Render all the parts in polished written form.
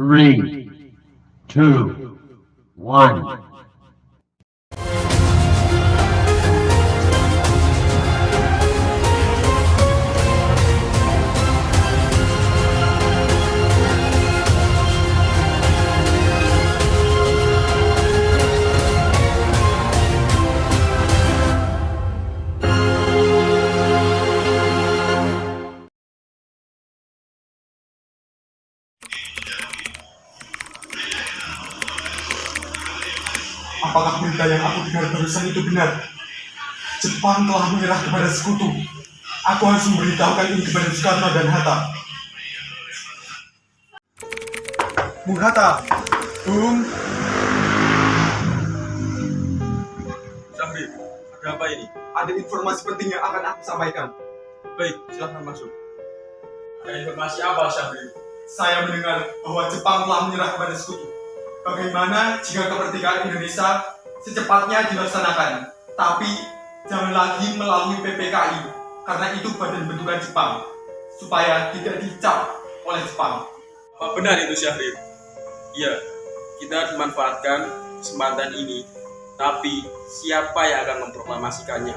Three, two, one. Apakah berita yang aku dengar barusan itu benar? Jepang telah menyerah kepada sekutu. Aku harus memberitahukan ini kepada Soekarno dan Hatta. Bung Hatta, Bung. Syafri, ada apa ini? Ada informasi penting yang akan aku sampaikan. Baik, silahkan masuk. Ada informasi apa, Syafri? Saya mendengar bahwa Jepang telah menyerah kepada sekutu. Bagaimana jika kemerdekaan Indonesia secepatnya dilaksanakan, tapi jangan lagi melalui PPKI, karena itu badan bentukan Jepang, supaya tidak dicap oleh Jepang. Apa benar itu, Syafri? Iya, kita memanfaatkan kesempatan ini, tapi siapa yang akan memproklamasikannya?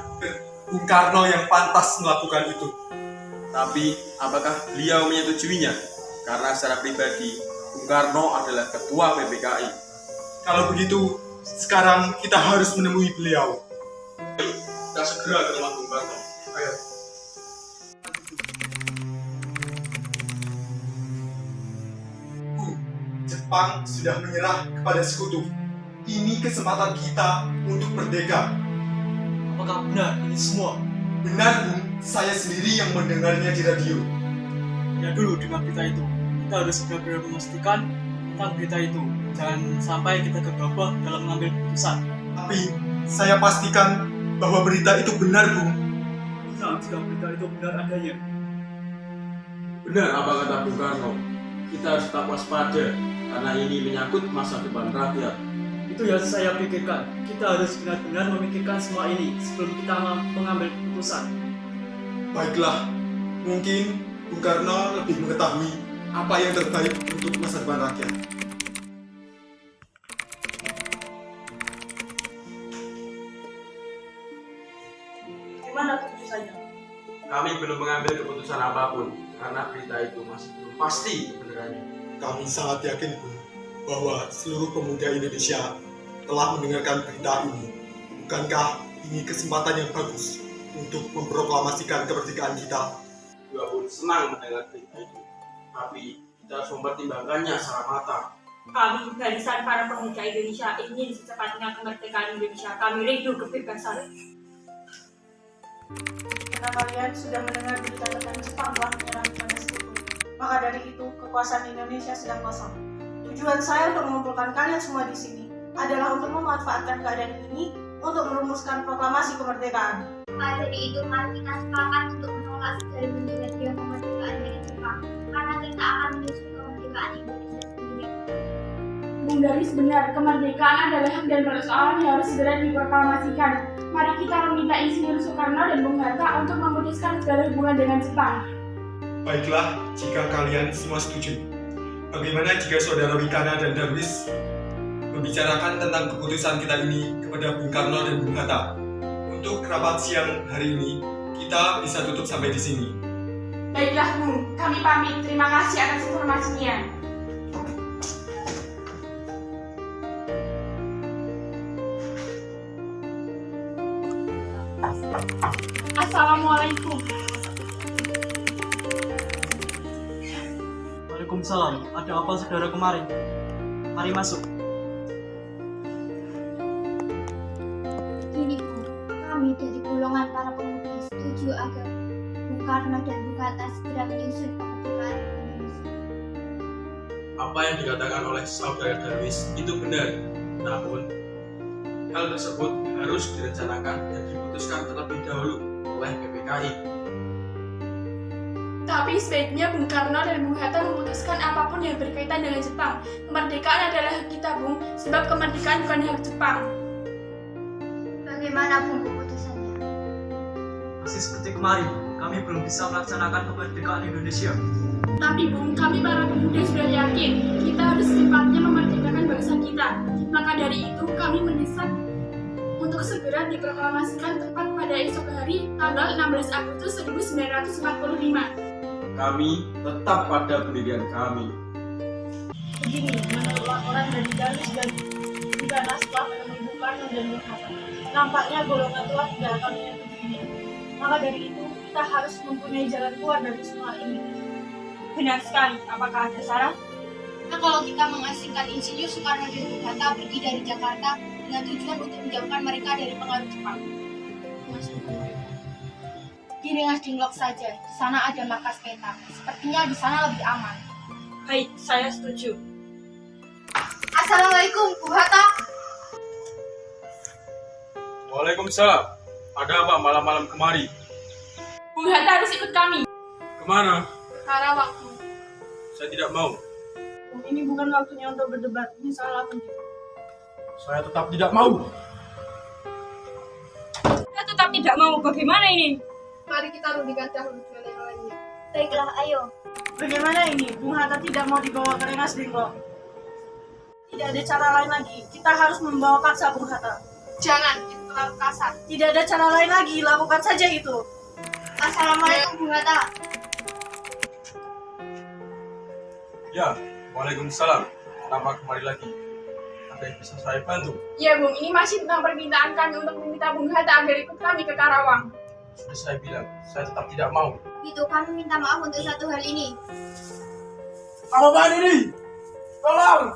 Bung Karno yang pantas melakukan itu. Tapi, apakah beliau menyetujuinya? Karena secara pribadi, Bung Karno adalah ketua PPKI. Kalau begitu, sekarang kita harus menemui beliau. Kita segera ke rumah Bung Karno. Ayo. Jepang sudah menyerah kepada sekutu. Ini kesempatan kita untuk merdeka. Apakah benar ini semua? Benar, Bung. Saya sendiri yang mendengarnya di radio. Ya dulu dengan berita itu, kita harus benar-benar memastikan tentang berita itu. Jangan sampai kita gegabah dalam mengambil keputusan. Tapi saya pastikan bahwa berita itu benar, Bung. Nah, jika berita itu benar adanya, Benar apa kata Bung Karno? Kita harus tetap waspada, karena ini menyangkut masa depan rakyat. itu yang saya pikirkan. Kita harus benar-benar memikirkan semua ini sebelum kita mengambil keputusan. Baiklah, mungkin Bung Karno lebih mengetahui apa yang terbaik untuk masa depan rakyat. Gimana keputusannya? Kami belum mengambil keputusan apapun, karena berita itu masih belum pasti kebenarannya. Kami sangat yakin, Bung, bahwa seluruh pemuda Indonesia telah mendengarkan berita ini. Bukankah ini kesempatan yang bagus untuk memproklamasikan kemerdekaan kita? Juga pun senang mendengar berita itu, tapi kita harus mempertimbangkannya secara matang. Kami barisan para pemuda Indonesia ingin secepatnya kemerdekaan Indonesia. Kami rindu kebebasan. Karena kalian sudah mendengar berita tentang Jepang telah menyerang kepada sekutu, maka dari itu kekuasaan Indonesia sedang kosong. Tujuan saya untuk mengumpulkan kalian semua di sini adalah untuk memanfaatkan keadaan ini untuk merumuskan proklamasi kemerdekaan. Maka dari itu, mari kita sepakat untuk menolak segala bentuk hadiah kemerdekaan dari Jepang, karena kita akan menyusun kemerdekaan Indonesia sendiri. Bung Darwis benar, kemerdekaan adalah hak dan persoalan yang harus segera diproklamasikan. Mari kita meminta Insinyur Soekarno dan Bung Hatta untuk memutuskan segala hubungan dengan Jepang. Baiklah, jika kalian semua setuju. Bagaimana jika Saudara Wikana dan Darwis membicarakan tentang keputusan kita ini kepada Bung Karno dan Bung Hatta? Untuk rapat siang hari ini, kita bisa tutup sampai di sini. Baiklah Bung, kami pamit. Terima kasih atas informasinya. Assalamualaikum. Waalaikumsalam. Ada apa saudara kemarin? Mari masuk. Begini Bu, kami dari golongan para pemuda setuju agar Bung Karno dan Bung Hatta segera menyusun kemerdekaan Indonesia. Apa yang dikatakan oleh saudara Darwis itu benar, namun hal tersebut harus direncanakan dan diputuskan terlebih dahulu oleh PPKI. Tapi sebaiknya Bung Karno dan Bung Hatta memutuskan apapun yang berkaitan dengan Jepang. Kemerdekaan adalah hak kita, Bung, sebab kemerdekaan bukan hak Jepang. Bagaimana Bung keputusannya? Masih seperti kemarin, kami belum bisa melaksanakan kemerdekaan Indonesia. Tapi Bung, kami para pemuda sudah yakin kita harus kita. Maka dari itu kami mendesak untuk segera diproklamasikan tepat pada esok hari tanggal 16 Agustus 1945. Kami tetap pada pendirian kami. Begini, menurut laporan dari Darwis dan Bung setelah menemui Bung Karno dan Bung Hatta, nampaknya golongan tua tidak akan menyetujui ini. Maka dari itu, kita harus mempunyai jalan keluar dari semua ini. Benar sekali. Apakah ada saran? Nah, kalau kita mengasingkan Insinyur Soekarno dan Bung Hatta pergi dari Jakarta dengan tujuan untuk menjauhkan mereka dari pengaruh Jepang. Di Rengas Dengklok saja, di sana ada markas peta. Sepertinya di sana lebih aman. Baik, saya setuju. Assalamualaikum, Bung Hatta. Waalaikumsalam. Ada apa malam-malam kemari? Bung Hatta harus ikut kami. Kemana? Karawang. Saya tidak mau. Ini bukan waktunya untuk berdebat, ini salah penting. Saya tetap tidak mau. Kita tetap tidak mau. Bagaimana ini? Mari kita rugikan dahulu dengan yang lainnya. Baiklah, ayo. Bagaimana ini? Bung Hatta tidak mau dibawa ke Rengas Dengklok. Tidak ada cara lain lagi. Kita harus membawa paksa Bung Hatta. Jangan, itu terlalu kasar. Tidak ada cara lain lagi. Lakukan saja itu. Assalamualaikum, Bung Hatta. Ya, waalaikumsalam. Kenapa kemari lagi? Ada yang bisa saya bantu? Ya Bung, ini masih tentang permintaan kami untuk meminta Bung Hatta agar ikut kami ke Karawang. Sudah saya bilang, saya tetap tidak mau. Itu kami minta maaf untuk satu hal ini. Apaan ini? Tolong!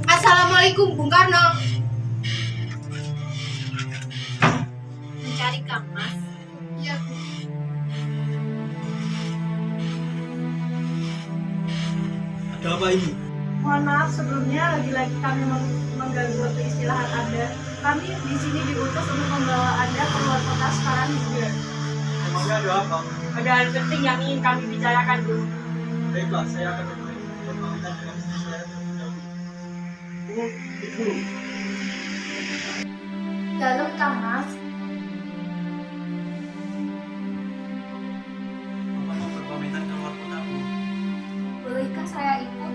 Assalamualaikum, Bung Karno. Mencari Kang Mas? Iya, Bu. Ada apa ini? Mohon maaf sebelumnya, lagi-lagi kami mengganggu waktu istirahat Anda. Kami di sini diutus untuk membawa Anda keluar kota sekarang juga. Emangnya ada apa? Ada hal penting yang ingin kami bicarakan, Bu. Baiklah, saya akan memulai pembangunan dengan istri saya terlebih dahulu. Ibu, Dalam, Kang Mas. Bapak mau berpamitan ke luar kota, Bu? Bolehkah saya ikut?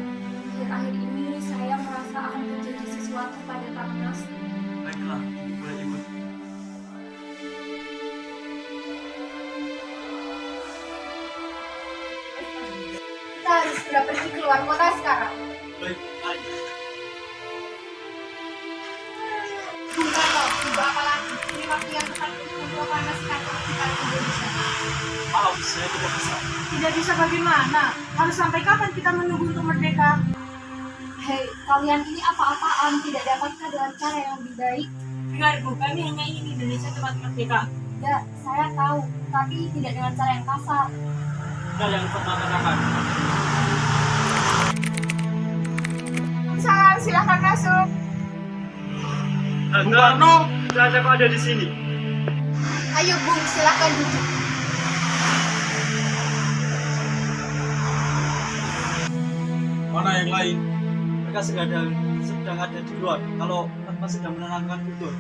Akhir-akhir ini saya merasa akan terjadi sesuatu pada Kang Mas. Baiklah, Ibu boleh ikut. Kita harus segera pergi keluar kota sekarang. Baik, ayo. Bung Karno, tunggu apa lagi? Ini waktu yang tepat untuk memproklamasikan kemerdekaan Indonesia. Maaf, saya tidak bisa. Tidak bisa bagaimana? Harus sampai kapan kita menunggu untuk merdeka? Hei, kalian ini apa-apaan? Tidak dapatkah dengan cara yang lebih baik? Dengar, Bu. Kami hanya ingin Indonesia cepat merdeka. Ya, saya tahu, tapi tidak dengan cara yang kasar. Benar yang pernah katakan. Salam, silahkan masuk. Bung Karno, saya kok ada di sini. Ayo, Bung, silahkan duduk. Mana yang lain? Mereka sedang ada di luar. Kalau tanpa sedang menenangkan kultur.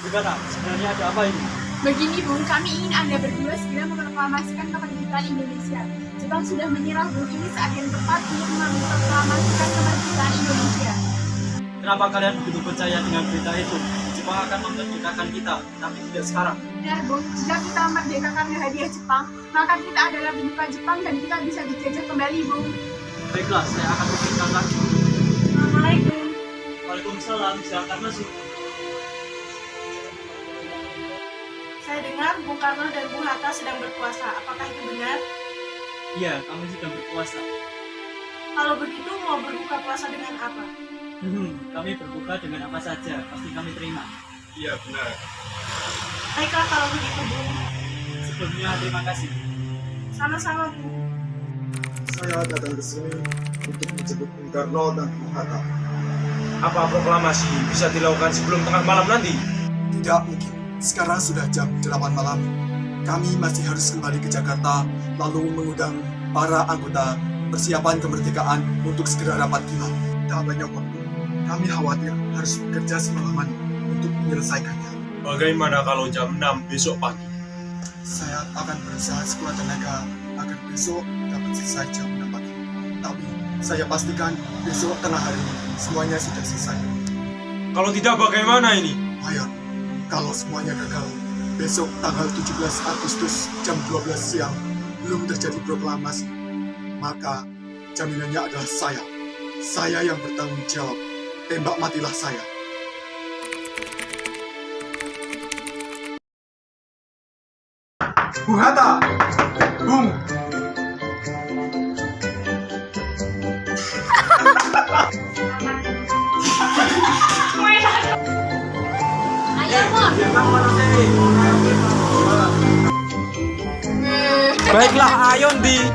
Gimana? Sebenarnya ada apa ini? Begini Bung, kami ingin Anda berdua segera memproklamasikan kemerdekaan Indonesia. Jepang sudah menyerah Bung, ini saat yang tepat untuk memproklamasikan kemerdekaan Indonesia. Kenapa kalian begitu percaya dengan berita itu? Jepang akan memerdekakan kita, tapi tidak sekarang. Nah Bung, jika kita memerdekakan hadiah Jepang, maka kita adalah penyuka Jepang dan kita bisa dijajah kembali Bung. Baiklah, saya akan pikirkan lagi. Assalamualaikum. Waalaikumsalam, silakan masuk. Saya dengar Bung Karno dan Bung Hatta sedang berpuasa. Apakah itu benar? Iya, kami sedang berpuasa. Kalau begitu mau berbuka puasa dengan apa? Kami berbuka dengan apa saja, pasti kami terima. Iya, benar. Baiklah kalau begitu Bung. Sebelumnya, terima kasih. Sama-sama Bung. Saya datang ke sini untuk menjemput Bung Karno dan Bung Hatta. Apa proklamasi bisa dilakukan sebelum tengah malam nanti? Tidak mungkin. Sekarang sudah jam 8 malam. Kami masih harus kembali ke Jakarta, lalu mengundang para anggota persiapan kemerdekaan untuk segera rapat kilat. Tak banyak waktu. Kami khawatir harus bekerja semalaman untuk menyelesaikannya. Bagaimana kalau jam 6 besok pagi? Saya akan berusaha sekuat tenaga agar besok dapat selesai jam 6 pagi. Tapi Saya pastikan besok tengah hari semuanya sudah selesai. Kalau tidak bagaimana ini? Mayor, kalau semuanya gagal, besok tanggal 17 Agustus jam 12 siang belum terjadi proklamasi, maka jaminannya adalah saya. Saya yang bertanggung jawab. Tembak matilah saya. Bung Hatta, Bung. Ayo, Bos. Baiklah, ayo Ndi.